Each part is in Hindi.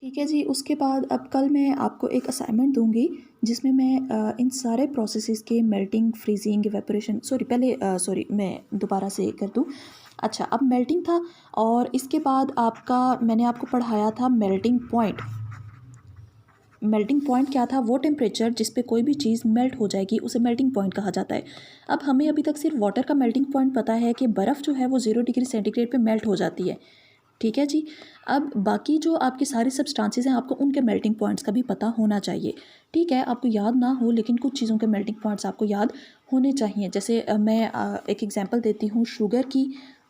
ठीक है जी, उसके बाद अब कल मैं आपको एक असाइनमेंट दूँगी जिसमें मैं इन सारे प्रोसेसेस के मेल्टिंग, फ्रीज़िंग, इवेपोरेशन सॉरी मैं दोबारा से कर दूँ। अच्छा, अब मेल्टिंग था और इसके बाद आपका मैंने आपको पढ़ाया था मेल्टिंग पॉइंट। मेल्टिंग पॉइंट क्या था? वो टेम्परेचर जिस पे कोई भी चीज़ मेल्ट हो जाएगी उसे मेल्टिंग पॉइंट कहा जाता है। अब हमें अभी तक सिर्फ वाटर का मेल्टिंग पॉइंट पता है कि बर्फ़ जो है वो 0 डिग्री सेंटीग्रेड पे मेल्ट हो जाती है। ठीक है जी। अब बाकी जो आपके सारे सब्सटेंसेस हैं आपको उनके मेल्टिंग पॉइंट्स का भी पता होना चाहिए। ठीक है, आपको याद ना हो लेकिन कुछ चीज़ों के मेल्टिंग पॉइंट्स आपको याद होने चाहिए। जैसे मैं एक एग्जांपल देती हूँ शुगर की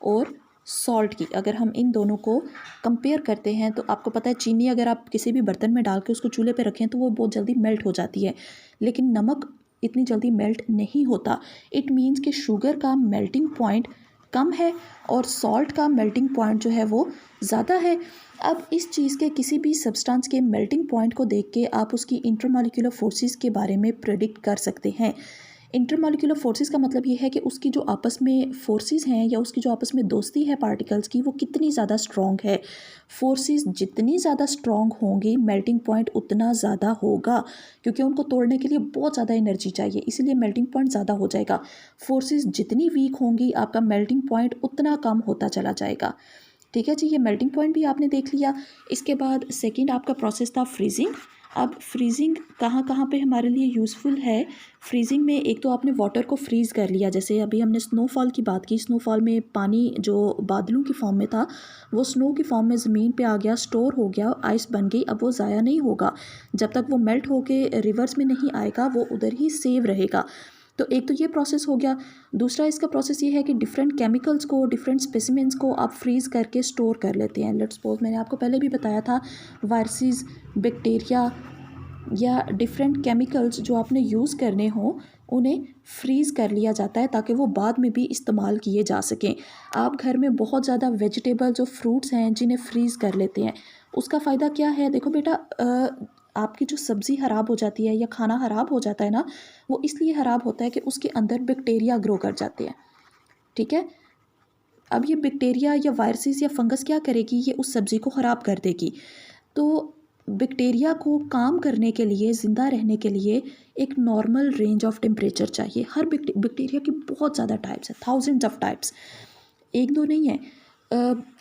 और सॉल्ट की। अगर हम इन दोनों को कंपेयर करते हैं तो आपको पता है चीनी अगर आप किसी भी बर्तन में डाल के उसको चूल्हे पे रखें तो वो बहुत जल्दी मेल्ट हो जाती है, लेकिन नमक इतनी जल्दी मेल्ट नहीं होता। इट मीन्स कि शुगर का मेल्टिंग पॉइंट कम है और सॉल्ट का मेल्टिंग पॉइंट जो है वो ज़्यादा है। अब इस चीज़ के किसी भी सब्सटेंस के मेल्टिंग पॉइंट को देख के आप उसकी इंटरमॉलिक्यूलर फोर्सेस के बारे में प्रेडिक्ट कर सकते हैं। इंटरमॉलिक्यूलर फोर्सेस का मतलब ये है कि उसकी जो आपस में फोर्सेस हैं या उसकी जो आपस में दोस्ती है पार्टिकल्स की वो कितनी ज़्यादा स्ट्रॉन्ग है। फोर्सेस जितनी ज़्यादा स्ट्रॉन्ग होंगी मेल्टिंग पॉइंट उतना ज़्यादा होगा, क्योंकि उनको तोड़ने के लिए बहुत ज़्यादा एनर्जी चाहिए, इसीलिए मेल्टिंग पॉइंट ज़्यादा हो जाएगा। फोर्सेस जितनी वीक होंगी आपका मेल्टिंग पॉइंट उतना कम होता चला जाएगा। ठीक है जी, ये मेल्टिंग पॉइंट भी आपने देख लिया। इसके बाद सेकंड आपका प्रोसेस था फ्रीजिंग। अब फ्रीजिंग कहाँ कहाँ पे हमारे लिए यूज़फुल है? फ्रीजिंग में एक तो आपने वाटर को फ्रीज़ कर लिया, जैसे अभी हमने स्नोफॉल की बात की। स्नोफॉल में पानी जो बादलों की फॉर्म में था वो स्नो की फॉर्म में ज़मीन पे आ गया, स्टोर हो गया, आइस बन गई। अब वो ज़ाया नहीं होगा, जब तक वो मेल्ट होके रिवर्स में नहीं आएगा वो उधर ही सेव रहेगा। तो एक तो ये प्रोसेस हो गया। दूसरा इसका प्रोसेस ये है कि डिफरेंट केमिकल्स को, डिफरेंट स्पेसिमेंट्स को आप फ्रीज़ करके स्टोर कर लेते हैं। लेट्स सपोज मैंने आपको पहले भी बताया था वायरसेस, बैक्टीरिया या डिफरेंट केमिकल्स जो आपने यूज़ करने हों उन्हें फ्रीज़ कर लिया जाता है ताकि वो बाद में भी इस्तेमाल किए जा सकें। आप घर में बहुत ज़्यादा वेजिटेबल्स और फ्रूट्स हैं जिन्हें फ्रीज़ कर लेते हैं, उसका फ़ायदा क्या है? देखो बेटा, आपकी जो सब्ज़ी ख़राब हो जाती है या खाना ख़राब हो जाता है ना, वो इसलिए ख़राब होता है कि उसके अंदर बैक्टीरिया ग्रो कर जाते हैं। ठीक है, अब ये बैक्टीरिया या वायरसेस या फंगस क्या करेगी? ये उस सब्ज़ी को ख़राब कर देगी। तो बैक्टीरिया को काम करने के लिए, ज़िंदा रहने के लिए एक नॉर्मल रेंज ऑफ टेम्परेचर चाहिए। हर बैक्टीरिया की बहुत ज़्यादा टाइप्स हैं, थाउजेंड्स ऑफ टाइप्स, एक दो नहीं है।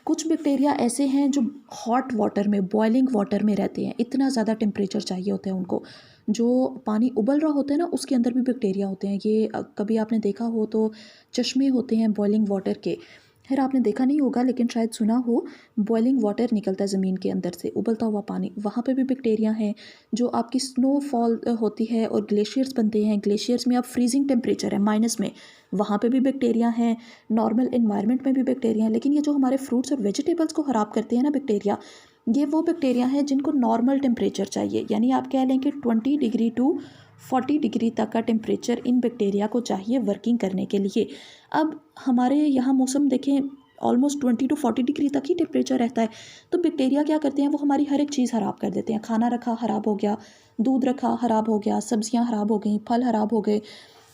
कुछ बैक्टीरिया ऐसे हैं जो हॉट वाटर में, बॉइलिंग वाटर में रहते हैं, इतना ज़्यादा टेम्परेचर चाहिए होता है उनको। जो पानी उबल रहा होता है ना उसके अंदर भी बैक्टीरिया होते हैं। ये कभी आपने देखा हो तो चश्मे होते हैं बॉइलिंग वाटर के। खैर आपने देखा नहीं होगा लेकिन शायद सुना हो, बॉइलिंग वाटर निकलता है ज़मीन के अंदर से, उबलता हुआ पानी, वहाँ पे भी बैक्टीरिया हैं। जो आपकी स्नोफॉल होती है और ग्लेशियर्स बनते हैं, ग्लेशियर्स में अब फ्रीजिंग टेम्परेचर है माइनस में, वहाँ पे भी बैक्टीरिया हैं। नॉर्मल इन्वायरमेंट में भी बैक्टीरिया हैं। लेकिन ये जो हमारे फ्रूट्स और वेजिटेबल्स को ख़राब करते हैं ना बैक्टीरिया, ये वो बैक्टीरिया हैं जिनको नॉर्मल टेम्परेचर चाहिए। यानी आप कह लें कि 20 डिग्री टू 40 डिग्री तक का टेम्परेचर इन बैक्टीरिया को चाहिए वर्किंग करने के लिए। अब हमारे यहाँ मौसम देखें ऑलमोस्ट 20 टू 40 डिग्री तक ही टेम्परेचर रहता है। तो बैक्टीरिया क्या करते हैं? वो हमारी हर एक चीज़ ख़राब कर देते हैं। खाना रखा ख़राब हो गया, दूध रखा ख़राब हो गया, सब्जियां ख़राब हो गई, फल ख़राब हो गए,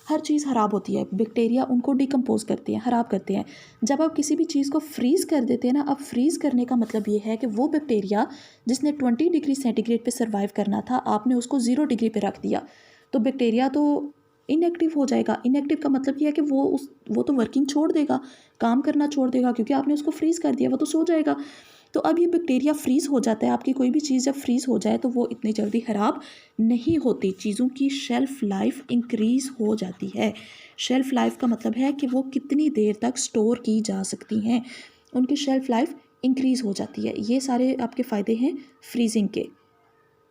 हर चीज़ ख़राब होती है। बैक्टीरिया उनको डिकम्पोज करते हैं, ख़राब करते हैं। जब आप किसी भी चीज़ को फ्रीज़ कर देते हैं ना, अब फ्रीज़ करने का मतलब ये है कि वो बैक्टीरिया जिसने 20 डिग्री सेंटीग्रेड पे सर्वाइव करना था, आपने उसको 0 डिग्री पे रख दिया, तो बैक्टीरिया तो इनएक्टिव हो जाएगा। इनएक्टिव का मतलब ये है कि वो तो वर्किंग छोड़ देगा, काम करना छोड़ देगा, क्योंकि आपने उसको फ्रीज़ कर दिया, वो तो सो जाएगा। तो अब ये बैक्टीरिया फ्रीज़ हो जाता है। आपकी कोई भी चीज़ जब फ्रीज़ हो जाए तो वो इतनी जल्दी ख़राब नहीं होती। चीज़ों की शेल्फ़ लाइफ इंक्रीज़ हो जाती है। शेल्फ़ लाइफ का मतलब है कि वो कितनी देर तक स्टोर की जा सकती हैं, उनकी शेल्फ़ लाइफ इंक्रीज़ हो जाती है। ये सारे आपके फ़ायदे हैं फ्रीजिंग के।